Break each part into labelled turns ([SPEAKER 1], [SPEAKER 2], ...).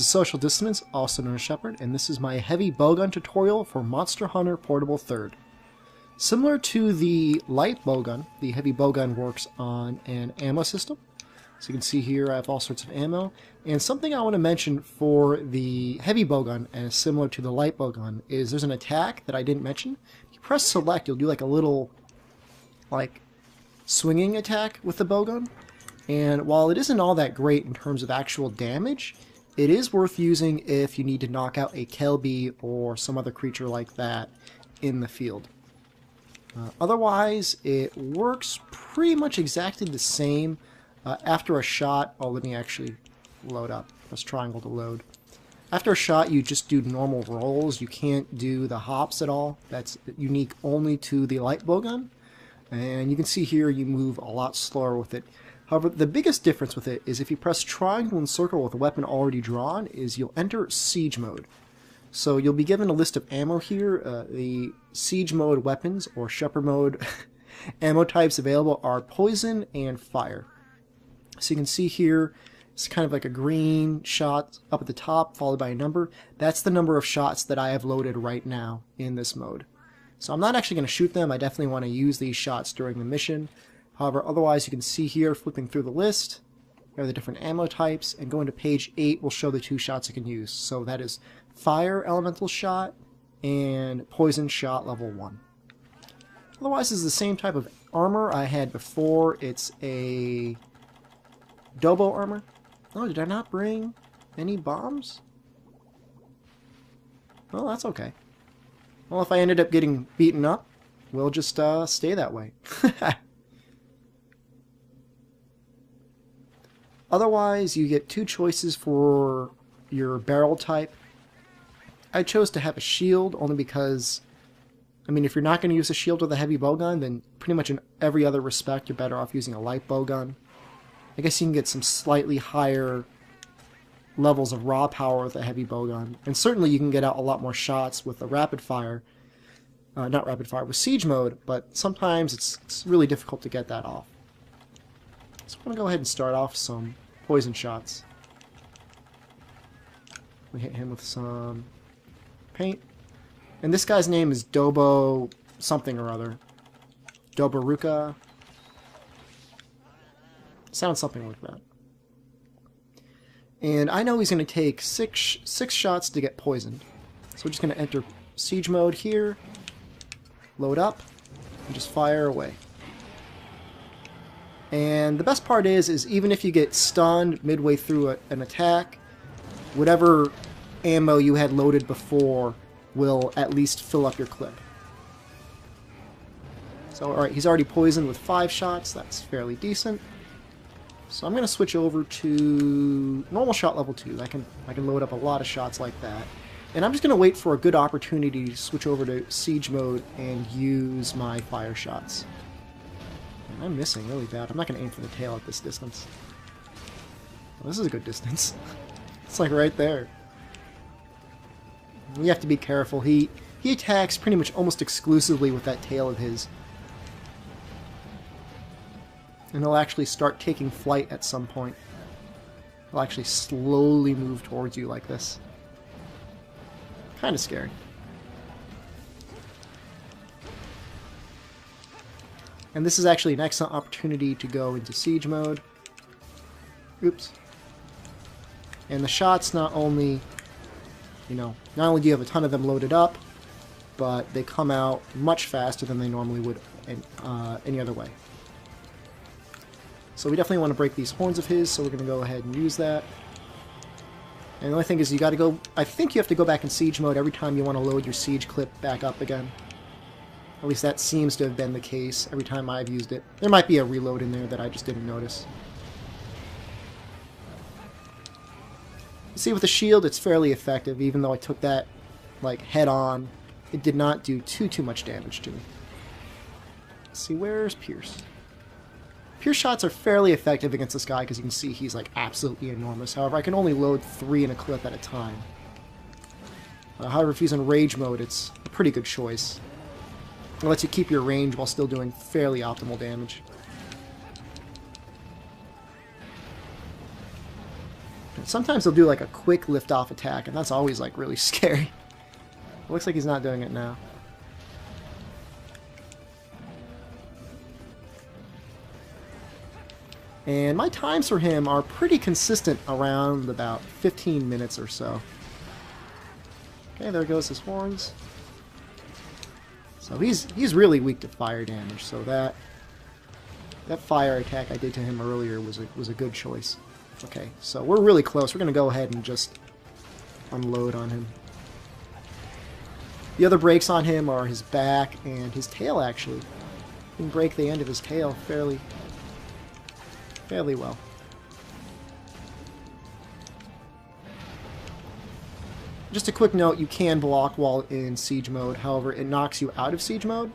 [SPEAKER 1] is Social Dissonance, also known as Shepard, and this is my heavy bowgun tutorial for Monster Hunter Portable 3rd. Similar to the light bowgun, the heavy bowgun works on an ammo system. So you can see here I have all sorts of ammo. And something I want to mention for the heavy bowgun, and similar to the light bowgun, is there's an attack that I didn't mention. If you press select, you'll do like a little swinging attack with the bowgun. And while it isn't all that great in terms of actual damage, it is worth using if you need to knock out a Kelby or some other creature like that in the field. Otherwise, it works pretty much exactly the same. After a shot, let me actually load up. Press triangle to load. After a shot, you just do normal rolls. You can't do the hops at all. That's unique only to the light bowgun. And you can see here you move a lot slower with it. However, the biggest difference with it is if you press triangle and circle with a weapon already drawn, is you'll enter siege mode. So you'll be given a list of ammo here. The siege mode weapons, or Shepard mode ammo types available are poison and fire. So you can see here, it's kind of like a green shot up at the top, followed by a number. That's the number of shots that I have loaded right now in this mode. So I'm not actually going to shoot them. I definitely want to use these shots during the mission. However, otherwise you can see here, flipping through the list, there are the different ammo types, and going to page 8 will show the 2 shots I can use. So that is Fire Elemental Shot and Poison Shot Level 1. Otherwise, it's the same type of armor I had before. It's a Dobo armor. Oh, did I not bring any bombs? Well, that's okay. Well, if I ended up getting beaten up, we'll just stay that way. Otherwise, you get 2 choices for your barrel type. I chose to have a shield only because, I mean, if you're not going to use a shield with a heavy bowgun, then pretty much in every other respect you're better off using a light bowgun. I guess you can get some slightly higher levels of raw power with a heavy bowgun, and certainly you can get out a lot more shots with a rapid fire. Not rapid fire, with siege mode, but sometimes it's really difficult to get that off. So I'm going to go ahead and start off some poison shots. We hit him with some paint. And this guy's name is Dobo something or other. Doboruberuku. Sounds something like that. And I know he's going to take six shots to get poisoned. So we're just going to enter siege mode here. Load up. And just fire away. And the best part is even if you get stunned midway through an attack, whatever ammo you had loaded before will at least fill up your clip. So, alright, he's already poisoned with 5 shots. That's fairly decent. So I'm going to switch over to normal shot level 2. I can load up a lot of shots like that. And I'm just going to wait for a good opportunity to switch over to siege mode and use my fire shots. I'm missing really bad. I'm not going to aim for the tail at this distance. Well, this is a good distance. It's like right there. You have to be careful. He attacks pretty much almost exclusively with that tail of his. And he'll actually start taking flight at some point. He'll actually slowly move towards you like this. Kind of scary. And this is actually an excellent opportunity to go into siege mode. Oops. And the shots not only, not only do you have a ton of them loaded up, but they come out much faster than they normally would in any other way. So we definitely want to break these horns of his, so we're going to go ahead and use that. And the only thing is you got to go, I think you have to go back in siege mode every time you want to load your siege clip back up again. At least that seems to have been the case every time I've used it. There might be a reload in there that I just didn't notice. See, with the shield, it's fairly effective, even though I took that, head on. It did not do too much damage to me. Let's see, where's Pierce? Pierce shots are fairly effective against this guy, because you can see he's, absolutely enormous. However, I can only load 3 in a clip at a time. However, if he's in rage mode, it's a pretty good choice. It lets you keep your range while still doing fairly optimal damage. Sometimes he'll do like a quick lift-off attack, and that's always like really scary. It looks like he's not doing it now. And my times for him are pretty consistent, around about 15 minutes or so. Okay, there goes his horns. So he's really weak to fire damage, so that fire attack I did to him earlier was a good choice. Okay, so we're really close. We're going to go ahead and just unload on him. The other breaks on him are his back and his tail, actually. You can break the end of his tail fairly well. Just a quick note, you can block while in siege mode, however it knocks you out of siege mode.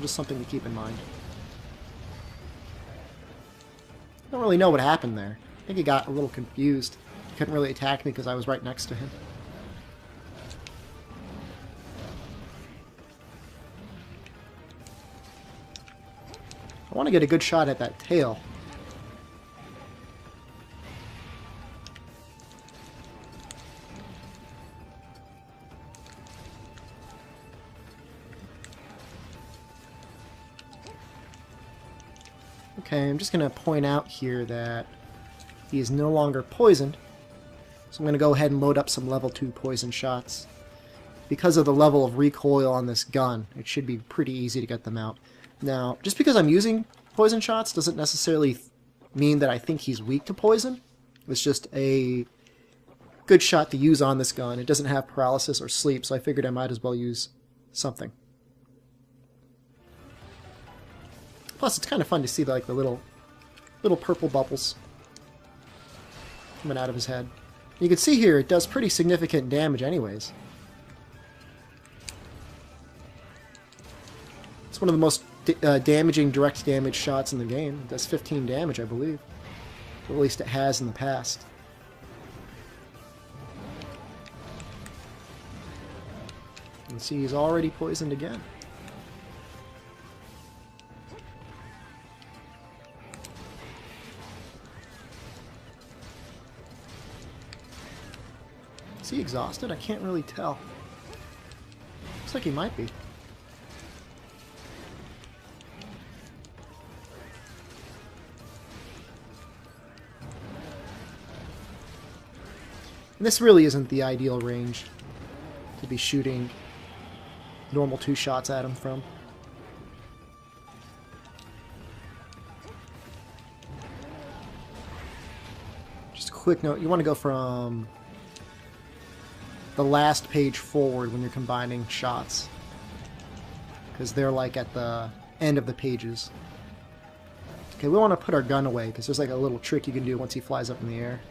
[SPEAKER 1] Just something to keep in mind. I don't really know what happened there. I think he got a little confused. He couldn't really attack me because I was right next to him. I want to get a good shot at that tail. Okay, I'm just going to point out here that he is no longer poisoned. So I'm going to go ahead and load up some level 2 poison shots. Because of the level of recoil on this gun, it should be pretty easy to get them out. Now, just because I'm using poison shots doesn't necessarily mean that I think he's weak to poison. It's just a good shot to use on this gun. It doesn't have paralysis or sleep, so I figured I might as well use something. Plus, it's kind of fun to see like the little purple bubbles coming out of his head. You can see here it does pretty significant damage anyways. It's one of the most damaging direct damage shots in the game. It does 15 damage, I believe. Or at least it has in the past. You can see he's already poisoned again. Is he exhausted? I can't really tell. Looks like he might be. And this really isn't the ideal range to be shooting normal 2 shots at him from. Just a quick note, you want to go from the last page forward when you're combining shots, because they're like at the end of the pages. Okay, we want to put our gun away because there's like a little trick you can do once he flies up in the air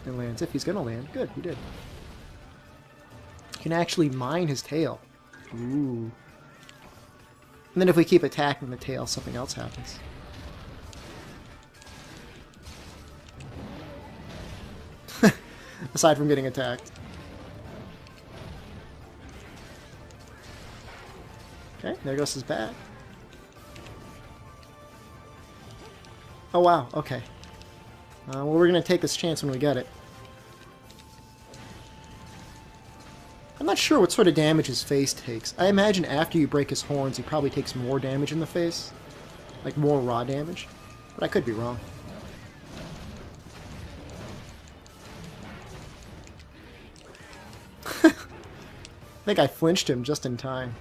[SPEAKER 1] and lands. If he's gonna land. Good, he did. You can actually mine his tail. Ooh. And then if we keep attacking the tail, something else happens. Aside from getting attacked. Okay, there goes his bat. Oh wow, okay. Well, we're going to take this chance when we get it. I'm not sure what sort of damage his face takes. I imagine after you break his horns, he probably takes more damage in the face. Like more raw damage. But I could be wrong. I think I flinched him just in time.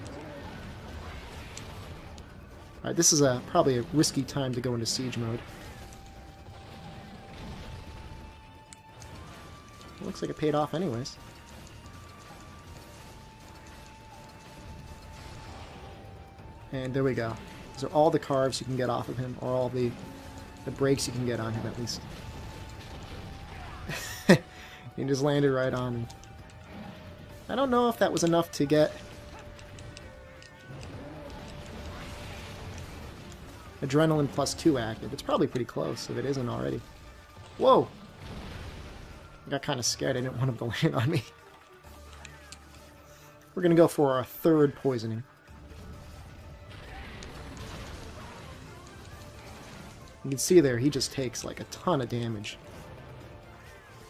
[SPEAKER 1] Alright, this is probably a risky time to go into siege mode. Looks like it paid off anyways. And there we go. These are all the carves you can get off of him, or all the breaks you can get on him at least. He just landed right on him. I don't know if that was enough to get Adrenaline +2 active. It's probably pretty close if it isn't already. Whoa! I got kind of scared. I didn't want him to land on me. We're going to go for our 3rd poisoning. You can see there, he just takes like a ton of damage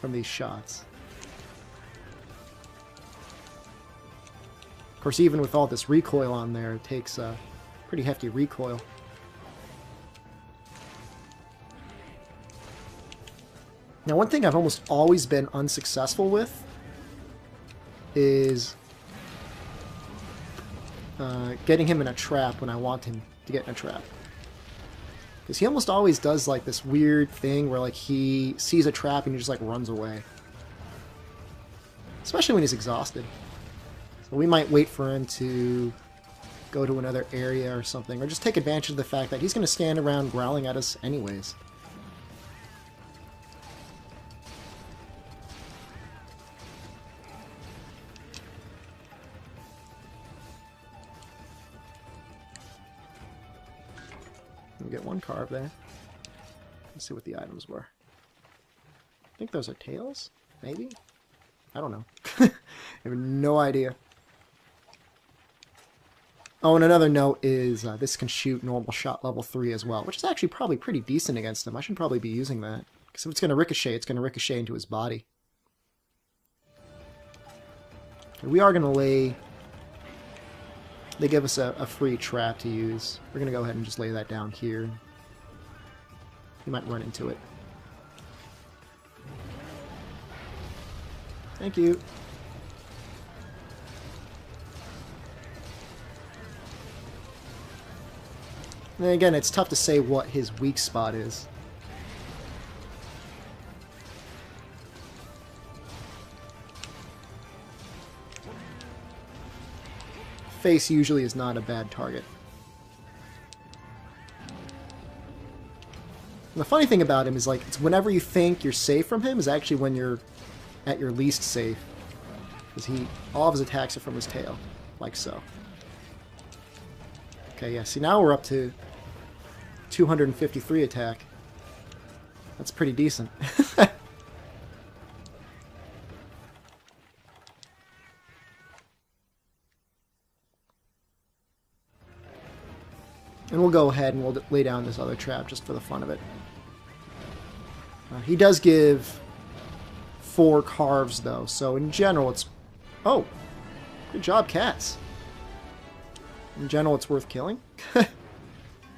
[SPEAKER 1] from these shots. Of course, even with all this recoil on there, it takes a pretty hefty recoil. Now, one thing I've almost always been unsuccessful with is getting him in a trap when I want him to get in a trap. Because he almost always does like this weird thing where like he sees a trap and he just like runs away. Especially when he's exhausted. So we might wait for him to go to another area or something, or just take advantage of the fact that he's going to stand around growling at us anyways. We'll get one carve there. Let's see what the items were. I think those are tails? Maybe? I don't know. I have no idea. Oh, and another note is this can shoot normal shot level 3 as well, which is actually probably pretty decent against him. I should probably be using that. Because if it's going to ricochet, it's going to ricochet into his body. And we are going to lay... They give us a free trap to use. We're going to go ahead and just lay that down here. You might run into it. Thank you. And then again, it's tough to say what his weak spot is. Face usually is not a bad target. And the funny thing about him is like, it's whenever you think you're safe from him is actually when you're at your least safe. Because all of his attacks are from his tail, like so. Okay, yeah, see now we're up to 253 attack. That's pretty decent. And we'll go ahead and we'll lay down this other trap just for the fun of it. He does give 4 carves though, so in general it's... Oh! Good job, cats! In general it's worth killing.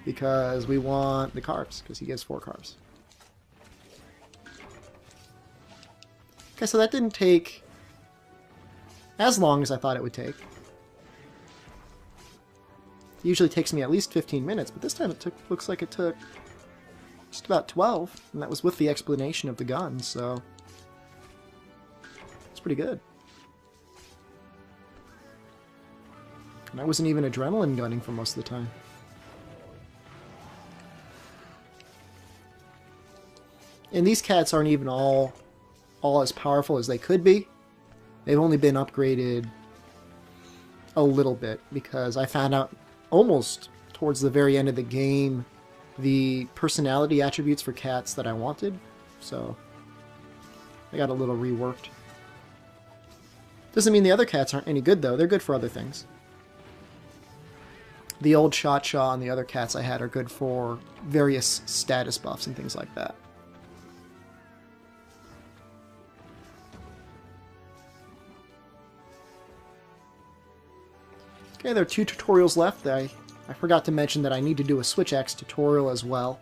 [SPEAKER 1] Because we want the carves, because he gives 4 carves. Okay, so that didn't take as long as I thought it would take. It usually takes me at least 15 minutes, but this time it looks like it took just about 12, and that was with the explanation of the gun, so it's pretty good. And I wasn't even adrenaline gunning for most of the time. And these cats aren't even all as powerful as they could be. They've only been upgraded a little bit, because I found out almost towards the very end of the game the personality attributes for cats that I wanted, so I got a little reworked. Doesn't mean the other cats aren't any good though, they're good for other things. The old Shot-Shaw and the other cats I had are good for various status buffs and things like that. Okay, there are 2 tutorials left. I forgot to mention that I need to do a Switch Axe tutorial as well.